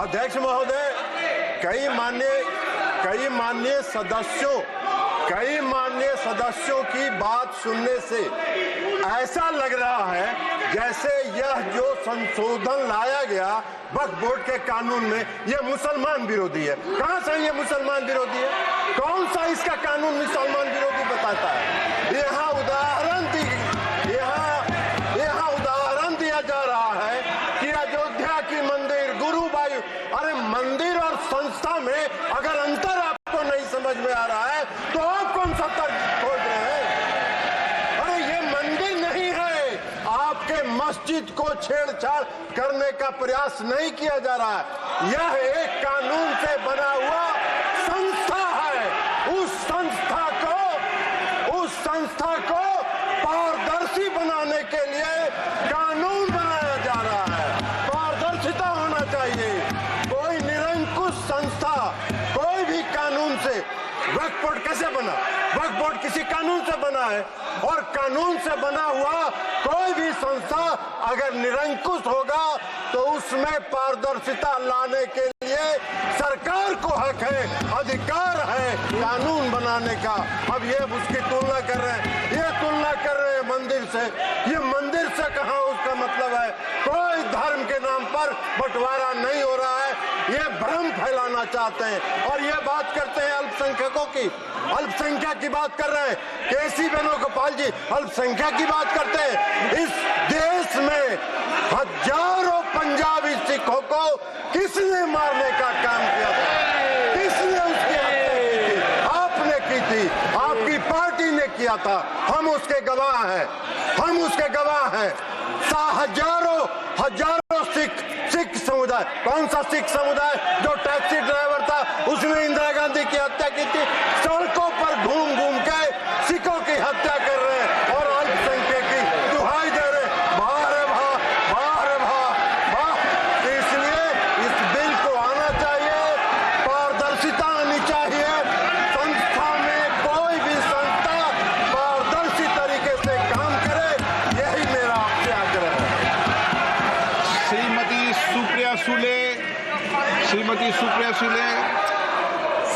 अध्यक्ष महोदय, कई माननीय सदस्यों की बात सुनने से ऐसा लग रहा है जैसे यह जो संशोधन लाया गया वक्फ बोर्ड के कानून में, यह मुसलमान विरोधी है। कहां से ये मुसलमान विरोधी है? कौन सा इसका कानून मुसलमान विरोधी बताता है? यहाँ उदाहरण दिया जा रहा है कि अयोध्या की मंदिर, गुरुवायु, अरे मंदिर और संस्था में अगर अंतर आपको नहीं समझ में आ रहा है तो आप कौन सा तर्क खोज रहे हैं? अरे ये मंदिर नहीं है, आपके मस्जिद को छेड़छाड़ करने का प्रयास नहीं किया जा रहा है। यह एक कानून से बना हुआ संस्था है। उस संस्था को पारदर्शी बनाने के लिए कानून बनाया जा रहा है। पारदर्शिता होना चाहिए। कोई निरंकुश संस्था कोई भी कानून से, वक्फ बोर्ड कैसे बना? वक्फ बोर्ड किसी कानून से बना है, और कानून से बना हुआ कोई भी संस्था अगर निरंकुश होगा तो उसमें पारदर्शिता लाने के लिए सरकार को हक है, अधिकार है कानून बनाने का। अब ये उसकी तुलना कर रहे हैं, मंदिर से। ये मंदिर से कहां उसका मतलब है? कोई धर्म के नाम पर बंटवारा नहीं हो रहा है। ये भ्रम फैलाना चाहते हैं और ये बात करते हैं अल्पसंख्यकों की, अल्पसंख्यक की बात कर रहे हैं। केसी वेणुगोपाल जी अल्पसंख्यक की बात करते हैं। इस देश में हजारों पंजाबी सिखों को किसने मारने का काम किया था? किसने उसकी हत्या की थी? आपने की थी, आपकी पार्टी ने किया था। हम उसके गवाह हैं, हजारों सिख समुदाय। कौन सा सिख समुदाय? जो टैक्सी ड्राइवर था, उसने इंदिरा गांधी की हत्या की थी। सड़कों पर घूम घूम के सिखों की हत्या कर रहे हैं और अल्पसंख्यक की दुहाई दे रहे हैं। वाह रे वाह, वाह रे वाह, वाह। इसलिए इस बिल को आना चाहिए, पारदर्शिता आनी चाहिए। संस्था में कोई भी संस्था पारदर्शी तरीके से काम करे, यही मेरा आपसे आग्रह है। Shrimati Supriya Sule.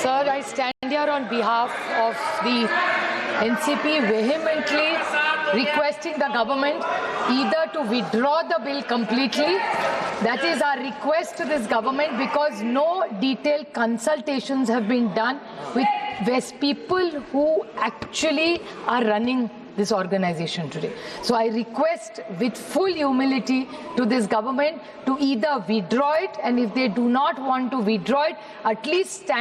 Sir, I stand here on behalf of the NCP vehemently requesting the government either to withdraw the bill completely. That is our request to this government, because no detailed consultations have been done with people who actually are running this organization today. So I request with full humility to this government to either withdraw it, and if they do not want to withdraw it, at least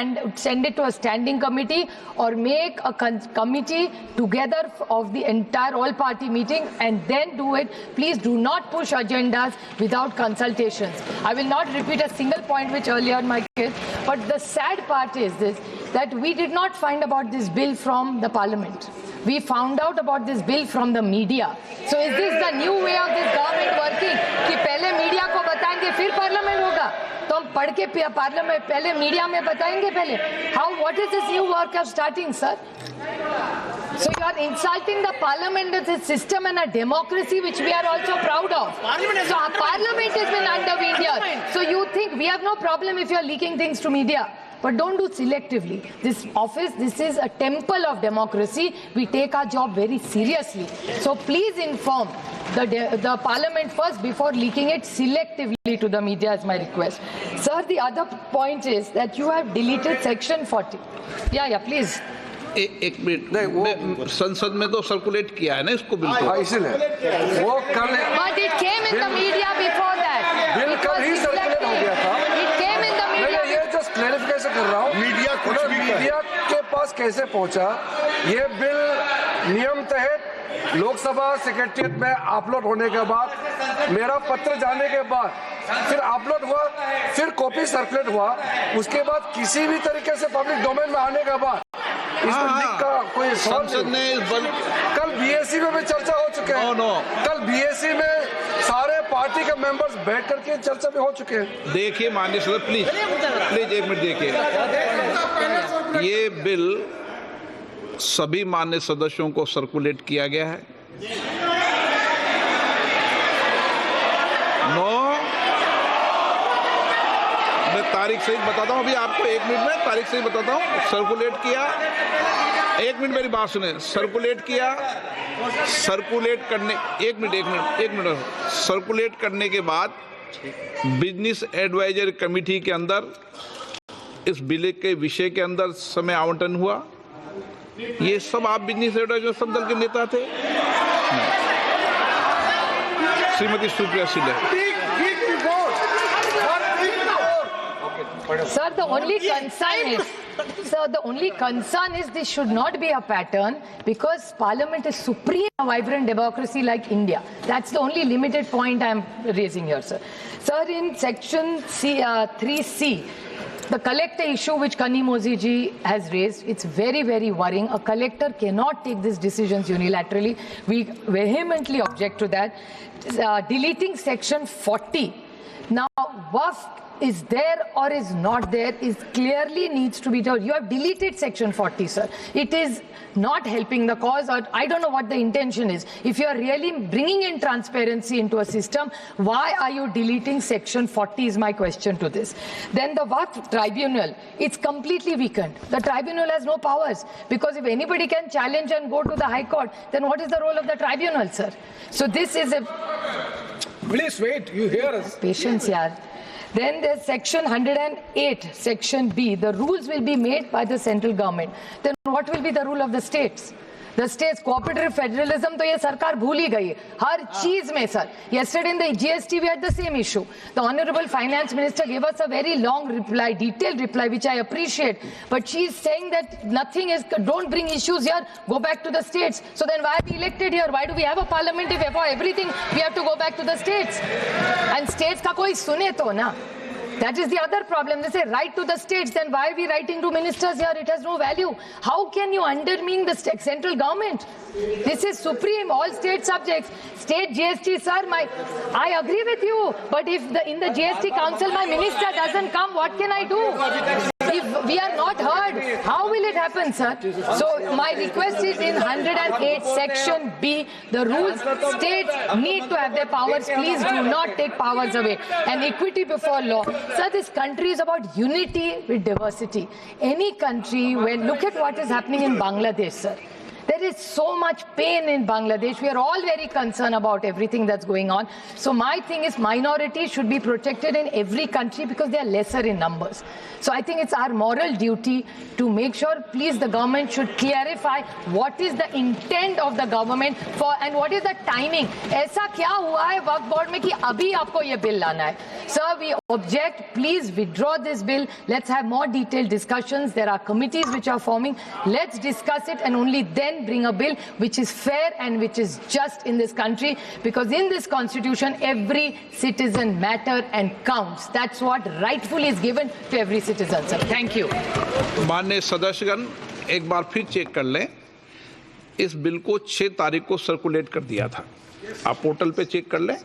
send it to a standing committee or make a committee together of the entire all-party meeting and then do it. Please do not push agendas without consultations. I will not repeat a single point which earlier my kid, but the sad part is this, that we did not find about this bill from the parliament. We found out about this bill from the media. So is this the new way of this government working? कि पहले media को बताएंगे फिर parliament होगा? तो हम पढ़ के पार्लियामेंट पहले मीडिया में बताएंगे पहले? What is this new work of starting, sir? So you are insulting the parliamentary system and a democracy which we are also proud of. So our parliament has been undermined here. So you think we have no problem if you are leaking things to media? But don't do selectively. This office, this is a temple of democracy. We take our job very seriously. So please inform the parliament first before leaking it selectively to the media, is my request. Sir, the other point is that you have deleted section 40. Yeah, please. एक minute नहीं, वो संसद में तो circulate किया है ना इसको बिल को, इसलिए वो कल But it came in the media before that. Bill कल ही सर्कुलेट हो गया था। It came in the media. मैं ये जस्ट क्लैरिफिकेशन कर रहा हूँ, मीडिया के पास कैसे पहुँचा। ये बिल नियम तहत लोकसभा सेक्रेटरिएट में अपलोड होने के बाद, मेरा पत्र जाने के बाद फिर अपलोड हुआ, फिर कॉपी सर्कुलेट हुआ, उसके बाद किसी भी तरीके से पब्लिक डोमेन में आने के बाद का कोई संसद ने कल बीएससी में भी चर्चा हो चुके हैं। कल बीएससी में सारे पार्टी के मेंबर्स बैठ करके चर्चा में हो चुके हैं। देखिए माननीय सदस्य, प्लीज एक मिनट देखिए, ये बिल सभी माननीय सदस्यों को सर्कुलेट किया गया है। तारीख सही बताता हूँ, अभी आपको 1 मिनट में तारीख सही बताता हूँ। सर्कुलेट किया, 1 मिनट मेरी बात सुने। सर्कुलेट किया, सर्कुलेट करने 1 मिनट सर्कुलेट करने के बाद बिजनेस एडवाइजरी कमेटी के अंदर इस बिल के विषय के अंदर समय आवंटन हुआ। ये सब आप बिजनेस एडवाइजरी सब दल के नेता थे। Shrimati Supriya Singh. Sir, the only concern is this should not be a pattern because Parliament is supreme, a vibrant democracy like India. That's the only limited point I'm raising here, sir. Sir, in section 3C, the collector issue which Kani Mozi ji has raised, it's very, very worrying. A collector cannot take these decisions unilaterally. We vehemently object to that. Deleting section 40. Now, Waqf is there or is not there is clearly needs to be told. You have deleted section 40, sir. It is not helping the cause, or I don't know what the intention is. If you are really bringing in transparency into a system, why are you deleting section 40 is my question to this. Then the Waqf tribunal, it's completely weakened. The tribunal has no powers because if anybody can challenge and go to the High Court, then what is the role of the tribunal, sir? So this is a... Please wait, you hear us. Patience, yaar. Then there's section 108, section B. The rules will be made by the central government. Then what will be the rule of the states? The states, cooperative federalism, तो ये सरकार भूल ही गई हर चीज में, sir. Yesterday in the GST we had the same issue. The Honorable Finance Minister gave us a very long reply, detailed reply, which I appreciate. But she is saying that nothing is, don't bring issues here, go back to the states. So then why are we elected here? Why do we have a parliament if for everything we have to go back to the states? And states का कोई सुने तो ना. That is the other problem. They say write to the states, then why are we writing to ministers here? It has no value. How can you undermine the central government? This is supreme, all state subjects. State GST, sir, I agree with you. But if in the GST council my minister doesn't come, what can I do? If we are not heard, how will it happen, sir? So my request is in 108 section B, the rules, states need to have their powers. Please do not take powers away. And equity before law. Sir, this country is about unity with diversity. Any country, look at what is happening in Bangladesh, sir. There is so much pain in Bangladesh. We are all very concerned about everything that's going on. So my thing is minorities should be protected in every country because they are lesser in numbers. So I think it's our moral duty to make sure, please, the government should clarify what is the intent of the government for and what is the timing. ऐसा क्या हुआ है वक्फ board में कि अभी आपको ये bill लाना है? Sir, we object. Please withdraw this bill. Let's have more detailed discussions. There are committees which are forming. Let's discuss it and only then bring a bill which is fair and which is just in this country, because in this constitution every citizen matter and counts. That's what rightfully is given to every citizen, sir. Thank you. माननीय सदस्यगण, एक बार फिर check कर लें। इस bill को 6 तारीख को circulate कर दिया था। आप पोर्टल पे चेक कर लें,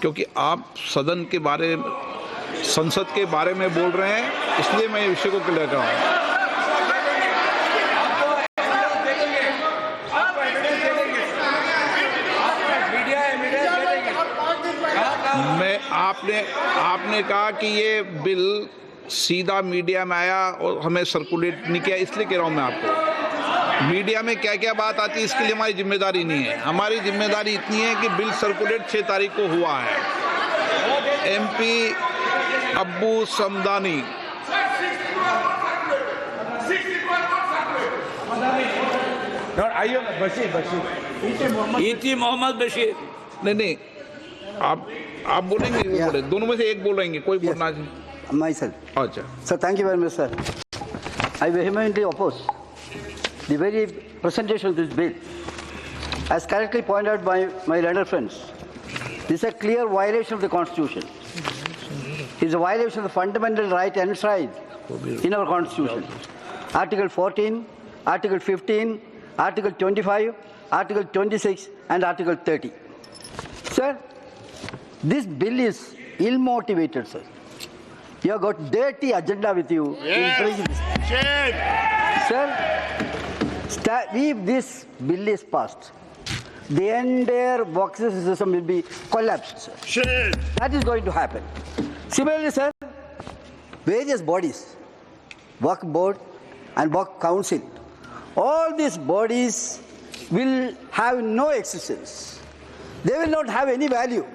क्योंकि आप सदन के बारे में, संसद के बारे में बोल रहे हैं, इसलिए मैं विषय को क्लियर कर रहा हूं। मैं आपने कहा कि ये बिल सीधा मीडिया में आया और हमें सर्कुलेट नहीं किया, इसलिए कह रहा हूं मैं आपको। मीडिया में क्या क्या बात आती है इसके लिए हमारी जिम्मेदारी नहीं है। हमारी जिम्मेदारी इतनी है कि बिल सर्कुलेट 6 तारीख को हुआ है। एमपी अब्बू समदानी। इटी मोहम्मद बशीर। नहीं, आप बोलेंगे, बोले दोनों में से एक बोलेंगे, कोई बोलना चाहिए। Myself. अच्छा Sir, thank you very much, sir. I vehemently oppose the very presentation of this bill. As correctly pointed out by my learned friends, this is a clear violation of the Constitution. It is a violation of the fundamental right enshrined in our Constitution. Article 14, Article 15, Article 25, Article 26, and Article 30. Sir, this bill is ill-motivated, sir. You have got dirty agenda with you. Yes. Sir, if this bill is passed, the entire boxes system will be collapsed, sir. That is going to happen. Similarly, sir, various bodies, Waqf Board and Waqf Council, all these bodies will have no existence. They will not have any value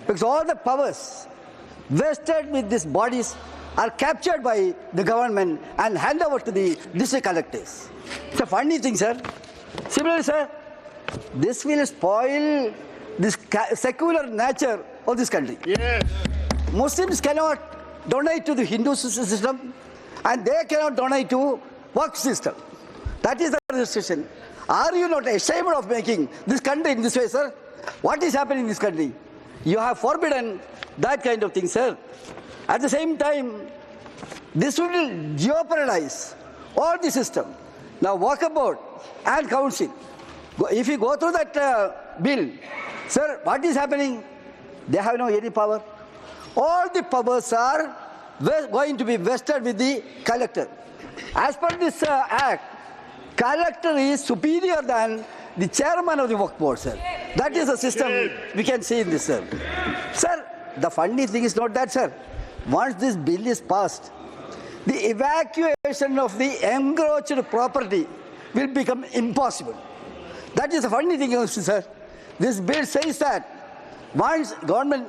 because all the powers vested with these bodies are captured by the government and handed over to the district collectors. It's a funny thing, sir. Similarly, sir, this will spoil this secular nature of this country. Yes. Muslims cannot donate to the Hindu system and they cannot donate to Waqf system. That is the restriction. Are you not ashamed of making this country in this way, sir? What is happening in this country? You have forbidden that kind of thing, sir. At the same time, this will jeopardize all the system. Now, Waqf Board and Council, if you go through that bill, sir, what is happening? They have no any power. All the powers are going to be vested with the collector. As per this act, collector is superior than the chairman of the Waqf Board, sir. That is the system we can see in this, sir. Sir, the funny thing is not that, sir. Once this bill is passed, the evacuation of the encroached property will become impossible. That is the funny thing, sir. This bill says that once government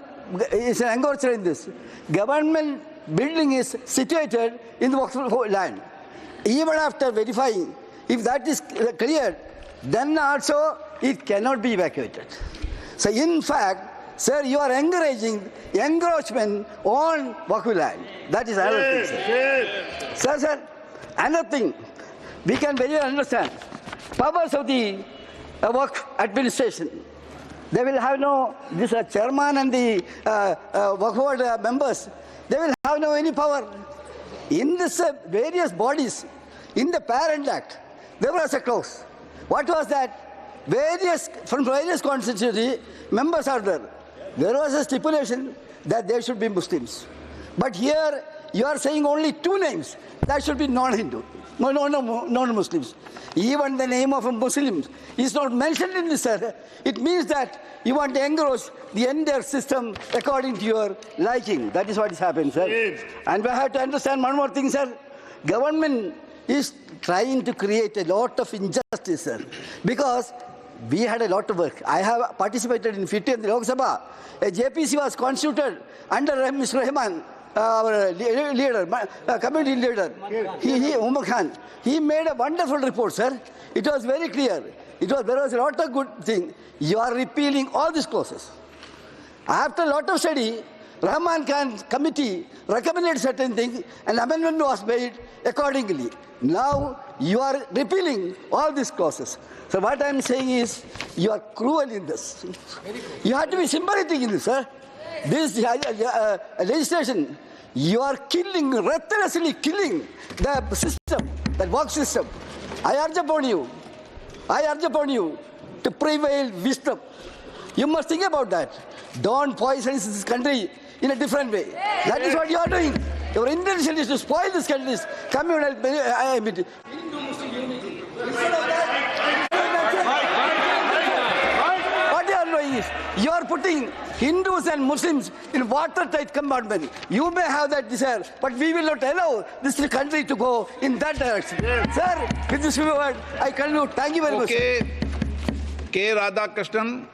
is encroached in this, government building is situated in the Waqf land. Even after verifying, if that is cleared, then also it cannot be evacuated. So in fact, sir, you are encouraging encroachment on Waqf land. That is another thing, sir. Sir, another thing, we can very well understand. Powers of the Waqf administration, they will have no, this chairman and the Waqf Board members, they will have no any power. In this various bodies, in the Parent Act, there was a clause. What was that? From various constituency, members are there. There was a stipulation that they should be Muslims. But here, you are saying only two names. That should be non-Hindu, non-Muslims. Even the name of a Muslim is not mentioned in this, sir. It means that you want to engross the entire system according to your liking. That is what is happening, sir. Yes. And we have to understand one more thing, sir. Government is trying to create a lot of injustice, sir. Because we had a lot of work. I have participated in 50th Lok Sabha. A JPC was constituted under Mr. Rahman, our leader, community leader, Umar Khan. He made a wonderful report, sir. It was very clear. There was a lot of good things. You are repealing all these clauses. After a lot of study, Rahman Khan committee recommended certain things and amendment was made accordingly. Now you are repealing all these clauses. So what I am saying is, you are cruel in this. You have to be sympathetic in this, sir. This legislation, you are killing, ruthlessly killing the system, the work system. I urge upon you to prevail wisdom. You must think about that. Don't poison this country in a different way. That is what you are doing. Your intention is to spoil this country's communal unity. What you are doing is, you are putting Hindus and Muslims in watertight compartment. You may have that desire, but we will not allow this country to go in that direction. Yes. Sir, with this word, I conclude. Thank you very much. K. Radhakrishnan.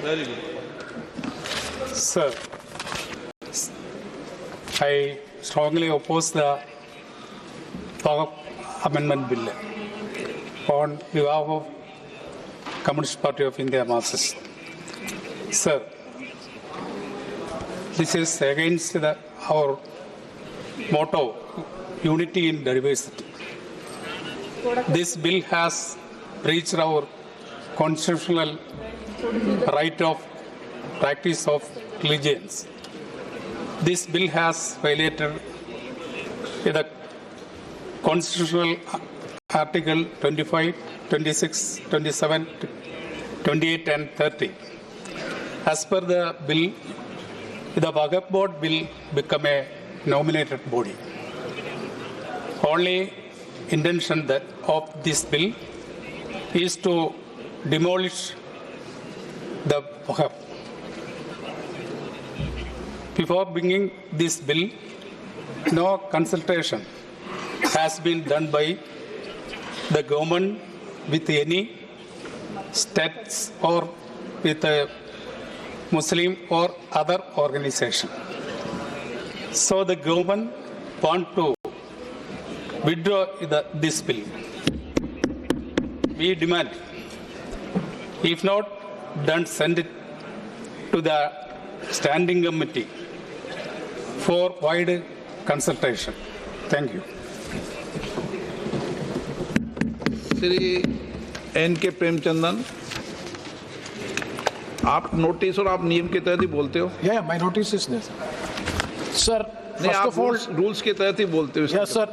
Very good. Sir, I strongly oppose the Waqf Amendment Bill on behalf of Communist Party of India Marxist. Sir, this is against our motto, unity in diversity. This bill has breached our constitutional right of practice of religions. This bill has violated the constitutional Article 25, 26, 27, 28 and 30. As per the bill, the Waqf Board will become a nominated body. Only intention of this bill is to demolish the Waqf. Before bringing this bill, no consultation has been done by the government with any states or with a Muslim or other organization. So the government want to withdraw this bill. We demand, if not done, send it to the standing committee for wide consultation. Thank you. Shri N K Premchandan, आप notice और आप नियम के तहत ही बोलते हो? Yeah, my notice is there, sir. नहीं, First आप of all, रूल्स के तहत ही बोलते हो? yes, sir.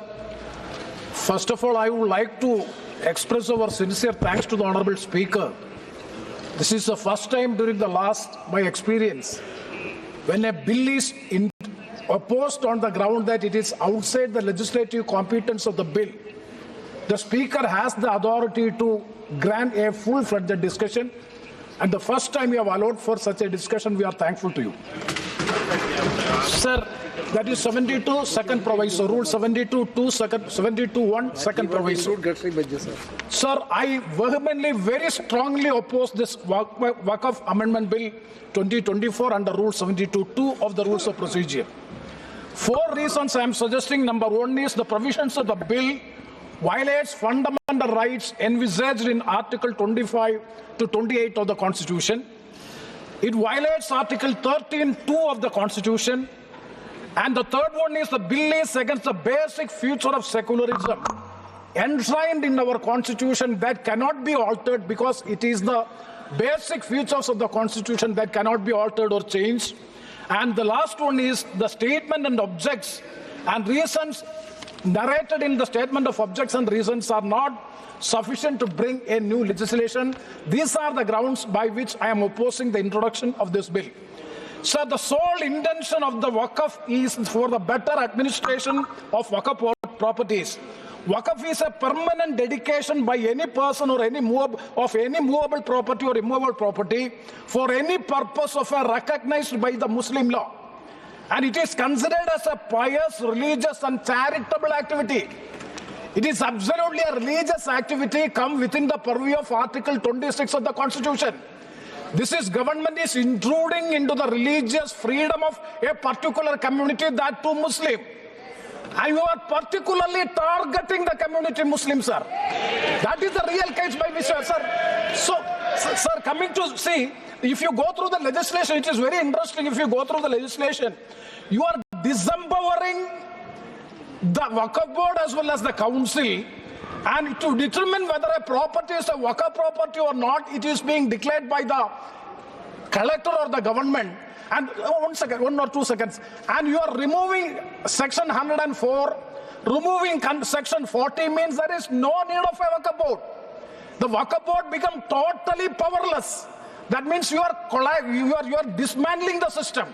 First of all, I would like to express our sincere thanks to the Honorable Speaker. This is the first time during the last, my experience, when a bill is opposed on the ground that it is outside the legislative competence of the bill. The Speaker has the authority to grant a full-fledged discussion, and the first time you have allowed for such a discussion, we are thankful to you. Sir, that is 72 second proviso, rule 72(2) second, 72(1) second proviso. Sir, I vehemently, very strongly oppose this Waqf Amendment Bill 2024 under rule 72(2) of the rules of procedure. 4 reasons I am suggesting. Number 1 is the provisions of the bill violates fundamental rights envisaged in Article 25 to 28 of the Constitution. It violates Article 13(2) of the Constitution. And the third one is the bill is against the basic feature of secularism enshrined in our Constitution that cannot be altered, because it is the basic features of the Constitution that cannot be altered or changed. And the last one is the statement and objects and reasons narrated in the statement of objects and reasons are not sufficient to bring a new legislation. These are the grounds by which I am opposing the introduction of this bill. Sir, the sole intention of the Waqf is for the better administration of Waqf properties. Waqf is a permanent dedication by any person or any movable property or immovable property for any purpose of a recognized by the Muslim law. And it is considered as a pious, religious and charitable activity. It is absolutely a religious activity come within the purview of Article 26 of the Constitution. This government is intruding into the religious freedom of a particular community, that too Muslim. And you are particularly targeting the community Muslim, sir. That is the real case by which, sir. So, sir, coming to see, if you go through the legislation, it is very interesting. If you go through the legislation, you are disempowering the Waqf board as well as the council, and to determine whether a property is a Waqf property or not, it is being declared by the collector or the government. And 1 or 2 seconds. And you are removing section 104, removing section 40 means there is no need of a Waqf board. The Waqf board become totally powerless. That means you are dismantling the system.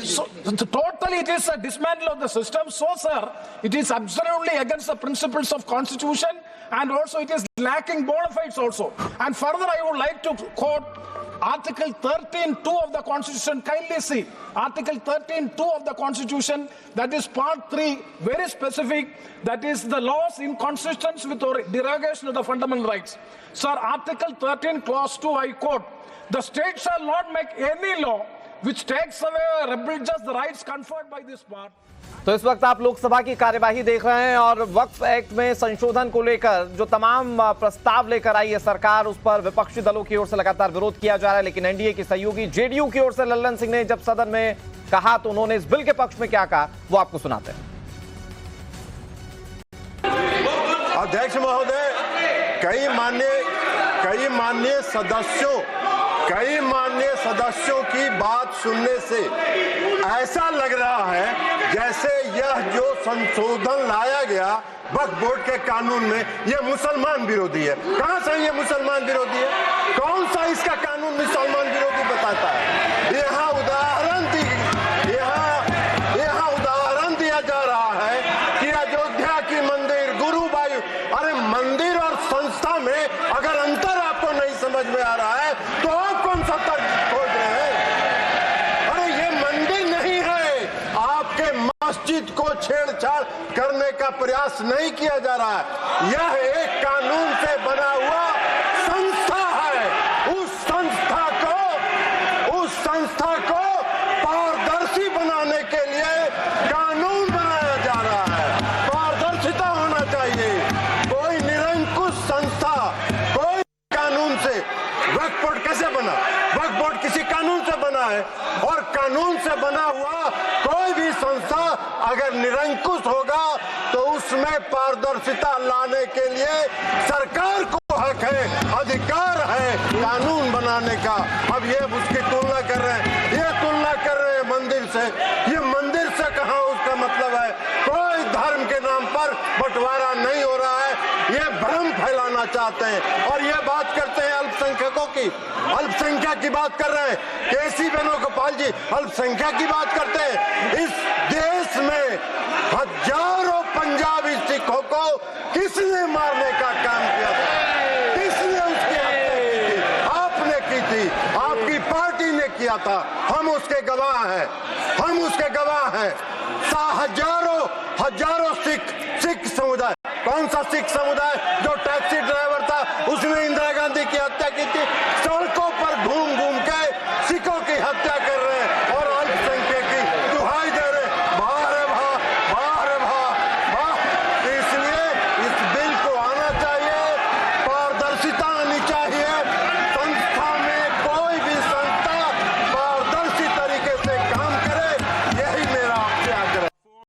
So totally it is a dismantle of the system. So, sir, it is absolutely against the principles of Constitution, and also it is lacking bona fides also. And further, I would like to quote Article 13(2) of the Constitution. Kindly see Article 13(2) of the Constitution, that is Part 3, very specific, that is the laws in consistence with or derogation of the fundamental rights. Sir, Article 13, Clause 2, I quote, "The state shall not make any law which takes away or abridges the rights conferred by this part." तो इस वक्त आप लोकसभा की कार्यवाही देख रहे हैं और वक्फ एक्ट में संशोधन को लेकर जो तमाम प्रस्ताव लेकर आई है सरकार, उस पर विपक्षी दलों की ओर से लगातार विरोध किया जा रहा है। लेकिन एनडीए की सहयोगी जेडीयू की ओर से लल्लन सिंह ने जब सदन में कहा तो उन्होंने इस बिल के पक्ष में क्या कहा वो आपको सुनाते हैं। अध्यक्ष महोदय, कई माननीय सदस्यों की बात सुनने से ऐसा लग रहा है जैसे यह जो संशोधन लाया गया वक्फ बोर्ड के कानून में, यह मुसलमान विरोधी है। कहां से यह मुसलमान विरोधी है? कौन सा इसका कानून मुसलमान विरोधी बताता है? यहाँ उदाहरण दिया जा रहा है कि अयोध्या की मंदिर, गुरुबाई, अरे मंदिर और संस्था में अगर अंतर आपको नहीं समझ में आ रहा है तो आप कौन सा तर्क खोज रहे हैं? अरे ये मंदिर नहीं है, मस्जिद को छेड़छाड़ करने का प्रयास नहीं किया जा रहा है। यह एक कानून से बना हुआ संस्था है। उस संस्था को पारदर्शी बनाने के लिए कानून बनाया जा रहा है। पारदर्शिता होना चाहिए। कोई निरंकुश संस्था कोई कानून से, वक्फ बोर्ड कैसे बना? वक्फ बोर्ड किसी कानून से बना है, और कानून से बना हुआ कोई भी संस्था अगर निरंकुश होगा तो उसमें पारदर्शिता लाने के लिए सरकार को हक है, अधिकार है कानून बनाने का। अब ये उसकी तुलना कर रहे हैं, ये तुलना कर रहे हैं मंदिर से। ये मंदिर से कहाँ उसका मतलब है? कोई धर्म के नाम पर बंटवारा नहीं हो रहा है। ये भ्रम फैलाना चाहते हैं और ये बात करते हैं अल्पसंख्यकों की। अल्पसंख्यक की बात कर रहे हैं केसी वेणुगोपाल जी, अल्पसंख्यक की बात करते हैं। इस देश में हजारों पंजाबी सिखों को किसने मारने का काम किया था? किसने उसकी हत्या की थी? आपने की थी, आपकी पार्टी ने किया था। हम उसके गवाह हैं, हम उसके गवाह हैं। हजारों सिख समुदाय, कौन सा सिख समुदाय जो टैक्सी